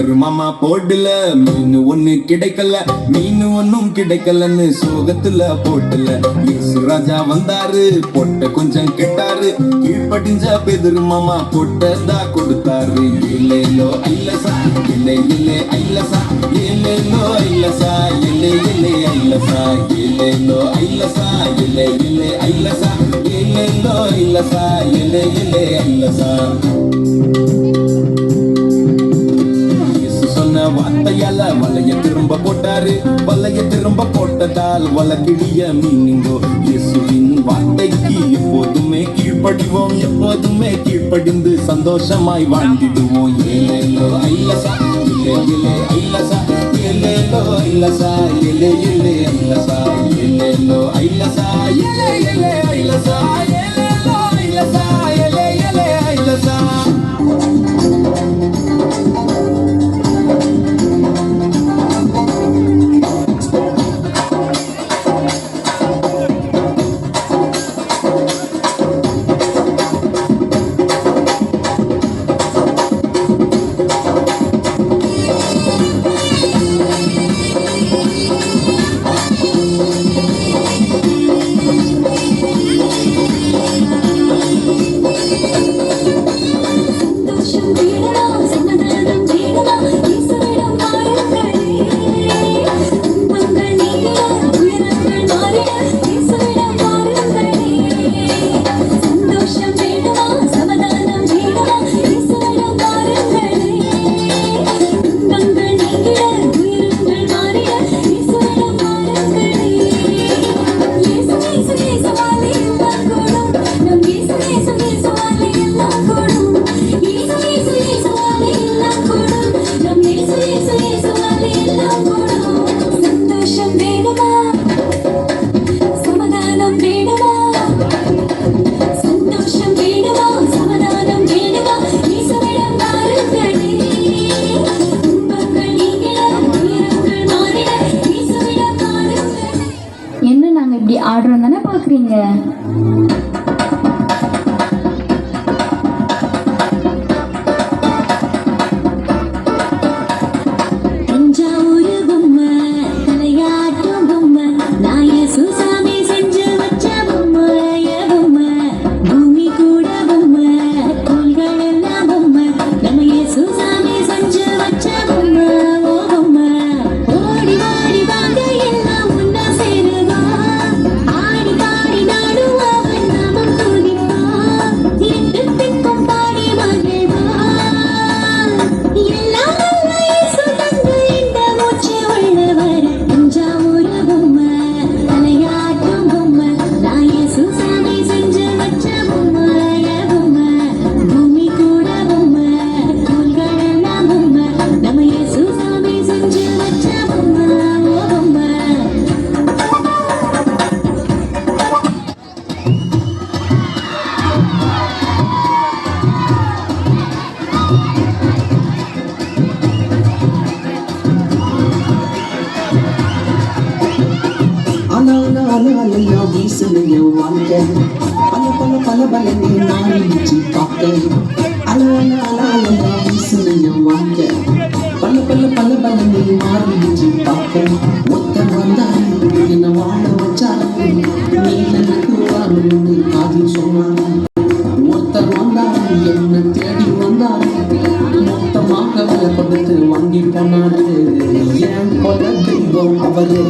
மாமா போடல மீன் ஒண்ணு கிடைக்கல, மீன் ஒன்னும் கிடைக்கலன்னு சோகத்துல போட்டல. இயேசு ராஜா வந்தாரு, பொட்ட கொஞ்சம் கெட்டாரு, கீழ்படிஞ்ச பெதர் மாமா பொட்டதா கொடுத்தாரு. ஏலேலோ ஐலசா, ஏலே ஏலே ஐலசா, ஏலேலோ ஐலசா, ஏலே ஏலே ஐலசா, ஏலேலோ ஐலசா, ஏலே ஏலே ஐலசா, ஏலேலோ ஐலசா, ஏலே ஏலே ஐலசா. வார்த்தையால வலைய திரும்ப போட்டாரு, வலைய திரும்ப போட்டதால் வலக்கிடிய மீனிங்கோ. இயேசுவின் வார்த்தைக்கு எப்போதுமே கீழ்ப்படிவோம், எப்போதுமே கீழ்ப்படிந்து சந்தோஷமாய் வாழ்ந்திடுவோம். ஏலேலோ ஐலசா, ஏலே ஏலே ஐலசா, ஏலேலோ ஐலசா, ஏலே ஏலே ஐலசா, ஏலேலோ ஐலசா, ஏலே ஏலே ஐலசா, ஏலேலோ ஐலசா, ஏலே ஏலே ஐலசா. இப்படி ஆடுறோம் தானே பாக்குறீங்க. பல பலனை மாறிச்சு பார்க்க வாழ்க்கை பல பலனை மாறிச்சு பார்க்க ஒருத்தர் வந்தாரு என்ன வாழ வச்சாரு நீல நட்டுவாருன்னு காதில் சொன்னாரு. ஒருத்தர் வந்தாரு என்ன தேடி வந்தாரு, மொத்தமாக விலை கொடுத்து வாங்கி போனாரு. ஏன் கொல தெய்வம் அவரு